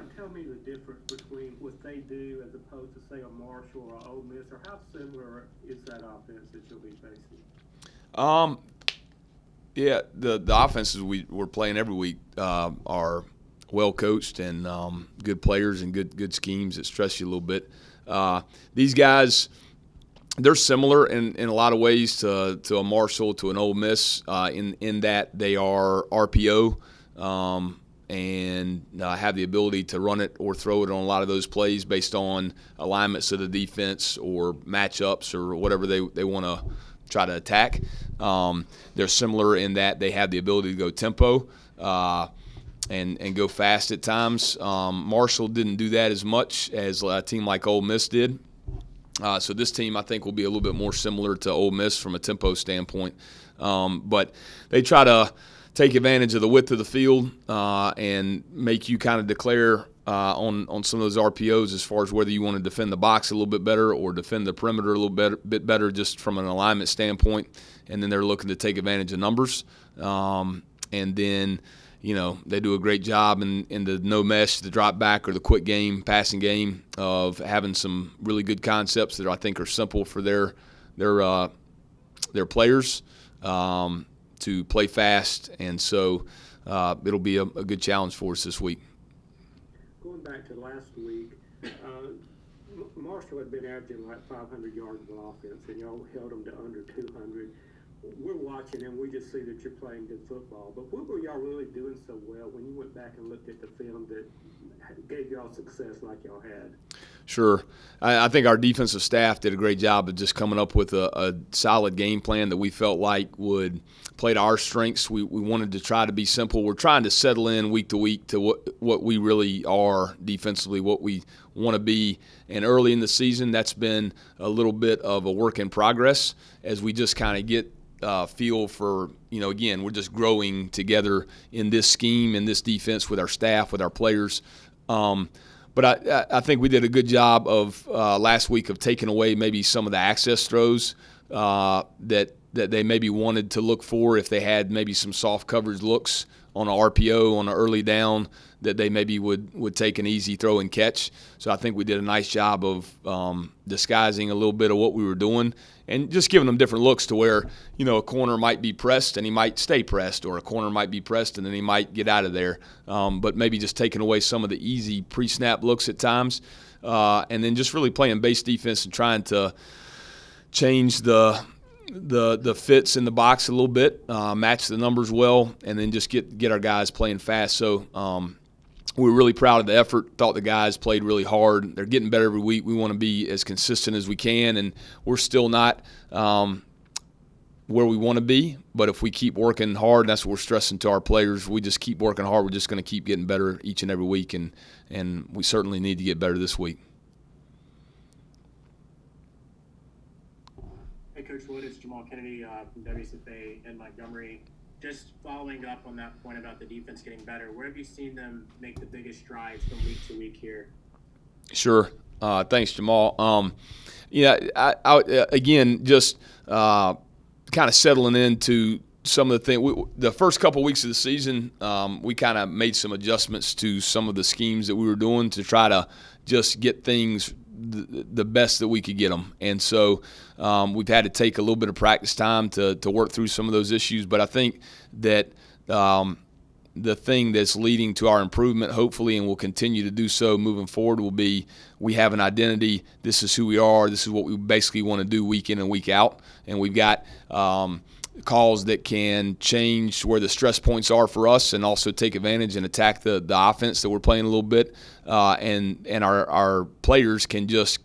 of tell me the difference between what they do as opposed to, say, a Marshall or Ole Miss, or how similar is that offense that you'll be facing? Um, yeah, the offenses we're playing every week are well coached and good players and good schemes that stress you a little bit. These guys, they're similar in a lot of ways to a Marshall, to an Ole Miss, in that they are RPO and have the ability to run it or throw it on a lot of those plays based on alignments of the defense or matchups or whatever they want to try to attack. They're similar in that they have the ability to go tempo and go fast at times. Marshall didn't do that as much as a team like Ole Miss did. So this team, I think, will be a little bit more similar to Ole Miss from a tempo standpoint. But they try to take advantage of the width of the field and make you kind of declare on some of those RPOs as far as whether you want to defend the box a little bit better or defend the perimeter a little bit better just from an alignment standpoint. And then they're looking to take advantage of numbers. And then, they do a great job in the no mesh, the drop back, or the quick game, passing game of having some really good concepts that I think are simple for their players to play fast. And so it'll be a good challenge for us this week. Going back to last week, Marshall had been averaging like 500 yards of offense, and y'all held them to under 200. We're watching, and we just see that you're playing good football. But what were y'all really doing so well when you went back and looked at the film that gave y'all success like y'all had? Sure. I think our defensive staff did a great job of just coming up with a solid game plan that we felt like would play to our strengths. We wanted to try to be simple. We're trying to settle in week to week to what we really are defensively, what we want to be. And early in the season, that's been a little bit of a work in progress as we just kind of get feel for, again, we're just growing together in this scheme, in this defense with our staff, with our players. But I think we did a good job of last week of taking away maybe some of the access throws that they maybe wanted to look for if they had maybe some soft coverage looks on an RPO, on an early down, that they maybe would take an easy throw and catch. So I think we did a nice job of disguising a little bit of what we were doing and just giving them different looks to where, a corner might be pressed and he might stay pressed, or a corner might be pressed and then he might get out of there. But maybe just taking away some of the easy pre-snap looks at times and then just really playing base defense and trying to change the fits in the box a little bit, match the numbers well, and then just get our guys playing fast. So we're really proud of the effort. Thought the guys played really hard. They're getting better every week. We want to be as consistent as we can, and we're still not where we want to be. But if we keep working hard, that's what we're stressing to our players. We just keep working hard. We're just going to keep getting better each and every week, and we certainly need to get better this week. Hey, Coach Wood, it's Jamal Kennedy from WSFA in Montgomery. Just following up on that point about the defense getting better, where have you seen them make the biggest strides from week to week here? Sure. Thanks, Jamal. Again, just kind of settling into some of the things. The first couple of weeks of the season, we kind of made some adjustments to some of the schemes that we were doing to try to just get things the best that we could get them. And so we've had to take a little bit of practice time to work through some of those issues. But I think that the thing that's leading to our improvement, hopefully, and will continue to do so moving forward, will be we have an identity. This is who we are. This is what we basically want to do week in and week out. And we've got calls that can change where the stress points are for us and also take advantage and attack the offense that we're playing a little bit. And our players can just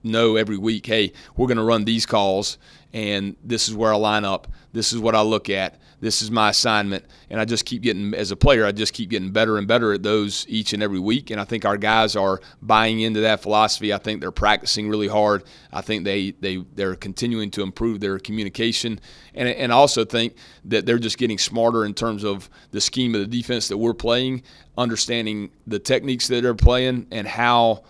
know every week, hey, we're going to run these calls, and this is where I line up. This is what I look at. This is my assignment. And I just keep getting, as a player, I just keep getting better and better at those each and every week. And I think our guys are buying into that philosophy. I think they're practicing really hard. I think they're continuing to improve their communication. And I also think that they're just getting smarter in terms of the scheme of the defense that we're playing, understanding the techniques that they're playing and how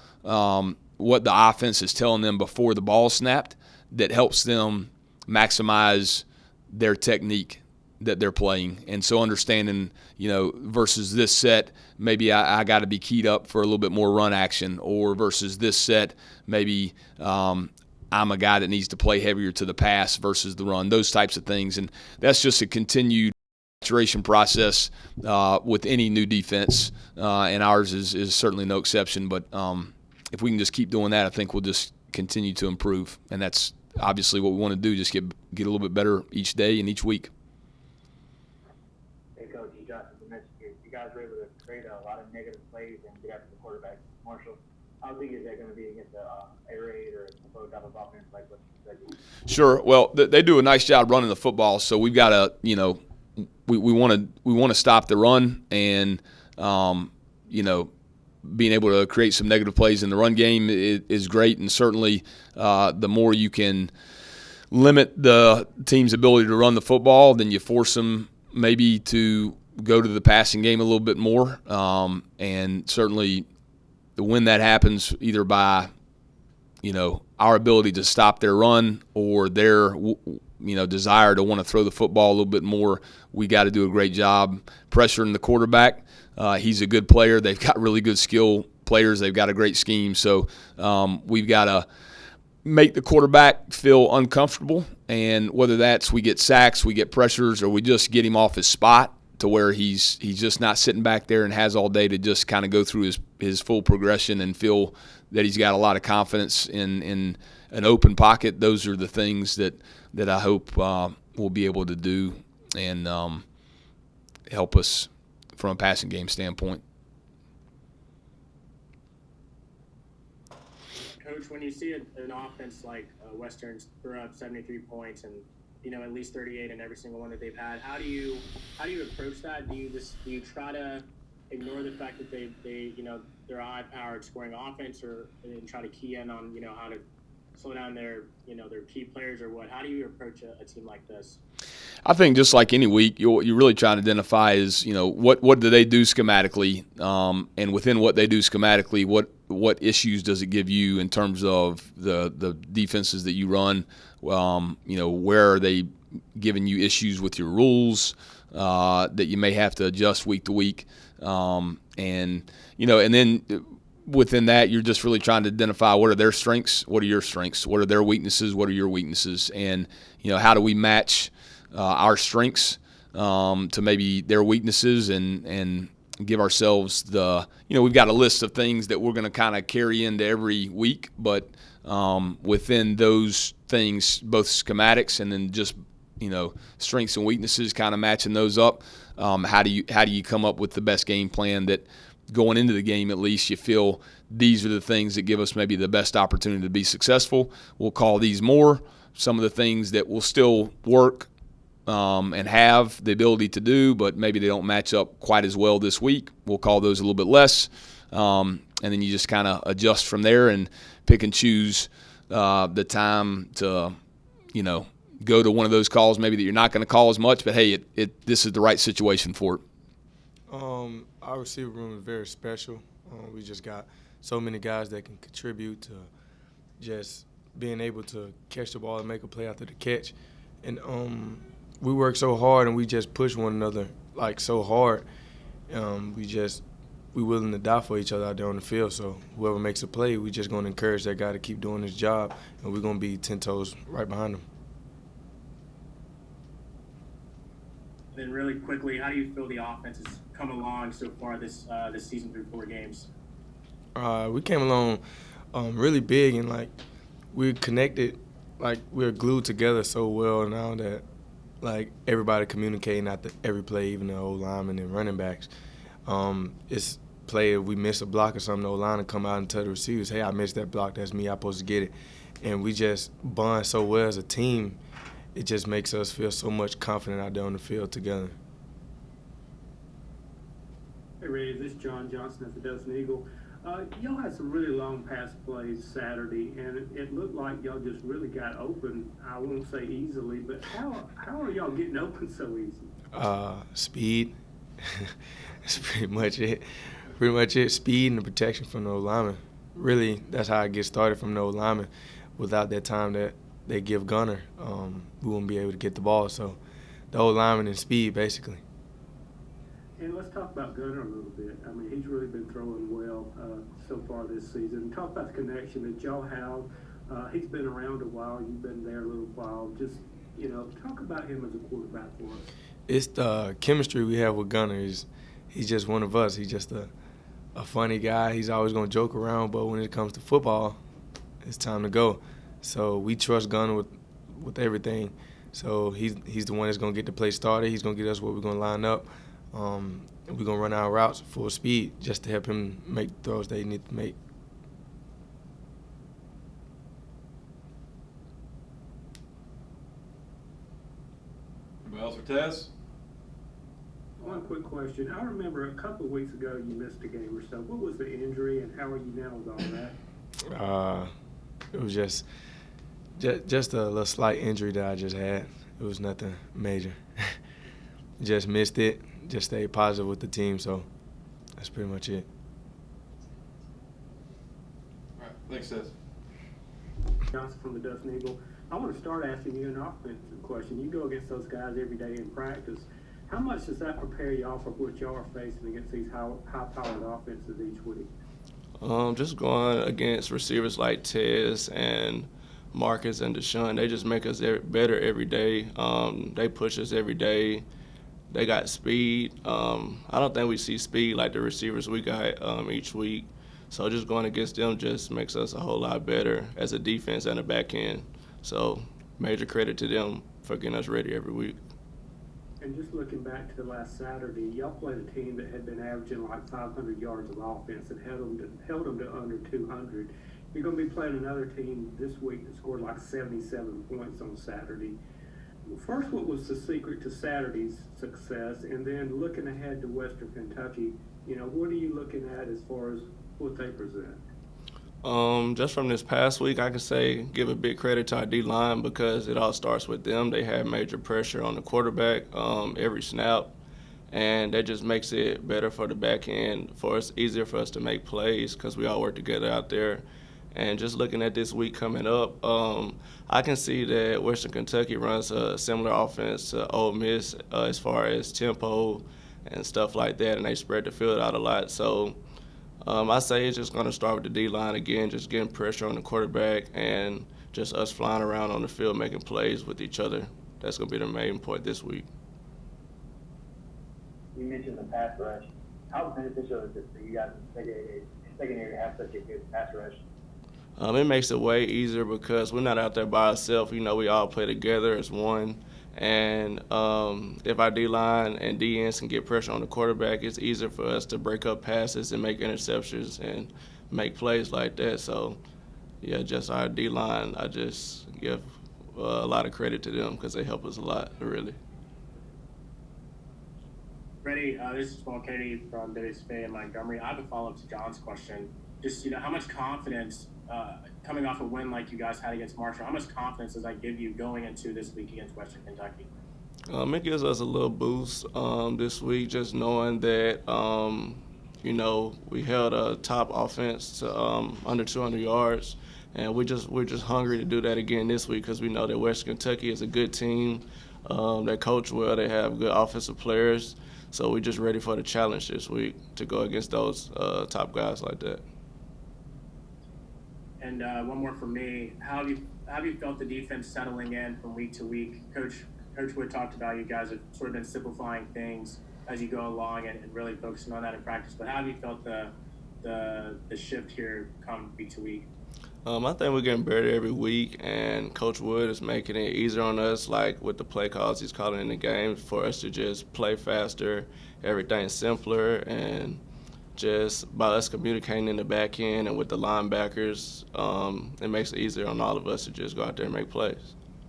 what the offense is telling them before the ball snapped that helps them maximize their technique that they're playing. And so understanding, versus this set, maybe I got to be keyed up for a little bit more run action, or versus this set, maybe I'm a guy that needs to play heavier to the pass versus the run, those types of things. And that's just a continued maturation process with any new defense, and ours is certainly no exception. But if we can just keep doing that, I think we'll just continue to improve. And that's obviously what we want to do, just get a little bit better each day and each week. Hey, Coach, you guys were able to create a lot of negative plays and get after the quarterback. Marshall, how big is that going to be against the air raid or a slow type of offense like what you said? Sure. Well, they do a nice job running the football, so we've got to, we want to stop the run, and being able to create some negative plays in the run game is great. And certainly the more you can limit the team's ability to run the football, then you force them maybe to go to the passing game a little bit more. And certainly when that happens, either by our ability to stop their run or their desire to want to throw the football a little bit more, we got to do a great job pressuring the quarterback. He's a good player. They've got really good skill players. They've got a great scheme. So we've got to make the quarterback feel uncomfortable, and whether that's we get sacks, we get pressures, or we just get him off his spot to where he's just not sitting back there and has all day to just kind of go through his full progression and feel that he's got a lot of confidence in an open pocket. Those are the things that I hope we'll be able to do and help us from a passing game standpoint. Coach, when you see an offense like Western's throw up 73 points and at least 38 in every single one that they've had, how do you approach that? Do you try to ignore the fact that they're a high-powered scoring offense, and try to key in on how to slow down their key players, or what? How do you approach a team like this? I think just like any week, you're really trying to identify is what do they do schematically, and within what they do schematically, what issues does it give you in terms of the defenses that you run? Where are they giving you issues with your rules that you may have to adjust week to week, and then within that, you're just really trying to identify what are their strengths, what are your strengths, what are their weaknesses, what are your weaknesses, and how do we match our strengths to maybe their weaknesses, and give ourselves we've got a list of things that we're going to kind of carry into every week, but within those things, both schematics and then just strengths and weaknesses, kind of matching those up. How do you come up with the best game plan that going into the game, at least you feel these are the things that give us maybe the best opportunity to be successful. We'll call these more. Some of the things that will still work and have the ability to do, but maybe they don't match up quite as well this week, we'll call those a little bit less. And then you just kind of adjust from there and pick and choose the time to, go to one of those calls maybe that you're not going to call as much, but hey, this is the right situation for it. Our receiver room is very special. We just got so many guys that can contribute to just being able to catch the ball and make a play after the catch. And we work so hard and we just push one another so hard. We willing to die for each other out there on the field. So whoever makes a play, we just going to encourage that guy to keep doing his job, and we're going to be 10 toes right behind him. Then really quickly, how do you feel the offense has come along so far this season through 4 games? We came along really big, and we're connected, we're glued together so well now that everybody communicating after every play, even the old linemen and running backs. It's play if we miss a block or something, the old line will come out and tell the receivers, hey, I missed that block, that's me, I'm supposed to get it. And we just bond so well as a team. It just makes us feel so much confident out there on the field together. Hey, Reddy, this is John Johnson at the Desert Eagle. Y'all had some really long pass plays Saturday, and it looked like y'all just really got open. I won't say easily, but how are y'all getting open so easy? Speed. That's pretty much it. Speed and the protection from the old lineman. Really, that's how I get started from the old lineman. Without that time that they give Gunner, we won't be able to get the ball. So the whole lineman and speed, basically. And let's talk about Gunner a little bit. I mean, he's really been throwing well so far this season. Talk about the connection that y'all have. He's been around a while. You've been there a little while. Just, talk about him as a quarterback for us. It's the chemistry we have with Gunner. He's just one of us. He's just a funny guy. He's always going to joke around, but when it comes to football, it's time to go. So we trust Gunner with everything. So he's the one that's going to get the play started. He's going to get us where we're going to line up. And we're going to run our routes full speed just to help him make the throws that he needs to make. Anybody else for Tess? One quick question. I remember a couple of weeks ago you missed a game or so. What was the injury, and how are you now with all that? It was just a little slight injury that I just had. It was nothing major. Just missed it. Just stayed positive with the team, so that's pretty much it. All right. Thanks, Tess. Johnson from the Dust Eagle. I want to start asking you an offensive question. You go against those guys every day in practice. How much does that prepare y'all for what y'all are facing against these high-powered offenses each week? Just going against receivers like Tez and Marcus and Deshaun, they just make us better every day. They push us every day. They got speed. I don't think we see speed like the receivers we got each week. So just going against them just makes us a whole lot better as a defense and a back end. So major credit to them for getting us ready every week. And just looking back to last Saturday, y'all played a team that had been averaging like 500 yards of offense and held them to under 200. You're going to be playing another team this week that scored like 77 points on Saturday. First, what was the secret to Saturday's success? And then looking ahead to Western Kentucky, what are you looking at as far as what they present? Just from this past week, I can say give a big credit to our D-line because it all starts with them. They had major pressure on the quarterback every snap, and that just makes it better for the back end. Easier for us to make plays because we all work together out there. And just looking at this week coming up, I can see that Western Kentucky runs a similar offense to Ole Miss as far as tempo and stuff like that, and they spread the field out a lot. So I say it's just going to start with the D-line again, just getting pressure on the quarterback and just us flying around on the field making plays with each other. That's going to be the main point this week. You mentioned the pass rush. How beneficial is it for you guys in secondary to have such a good pass rush? It makes it way easier because we're not out there by ourselves. We all play together as one. And if our D-line and D-ends can get pressure on the quarterback, it's easier for us to break up passes and make interceptions and make plays like that. So, yeah, just our D-line, I just give a lot of credit to them because they help us a lot, really. Reddy, this is Paul Kennedy from WSFA in Montgomery. I have a follow-up to John's question. Just, how much confidence coming off a win like you guys had against Marshall, how much confidence does that give you going into this week against Western Kentucky? It gives us a little boost this week, just knowing that, we held a top offense to under 200 yards, and we're just hungry to do that again this week because we know that Western Kentucky is a good team. They coach well, they have good offensive players, so we're just ready for the challenge this week to go against those top guys like that. And one more from me. How have you felt the defense settling in from week to week? Coach Wood talked about you guys have sort of been simplifying things as you go along and really focusing on that in practice. But how have you felt the shift here come week to week? I think we're getting better every week, and Coach Wood is making it easier on us, like with the play calls he's calling in the game, for us to just play faster, everything's simpler, and just by us communicating in the back end and with the linebackers, it makes it easier on all of us to just go out there and make plays.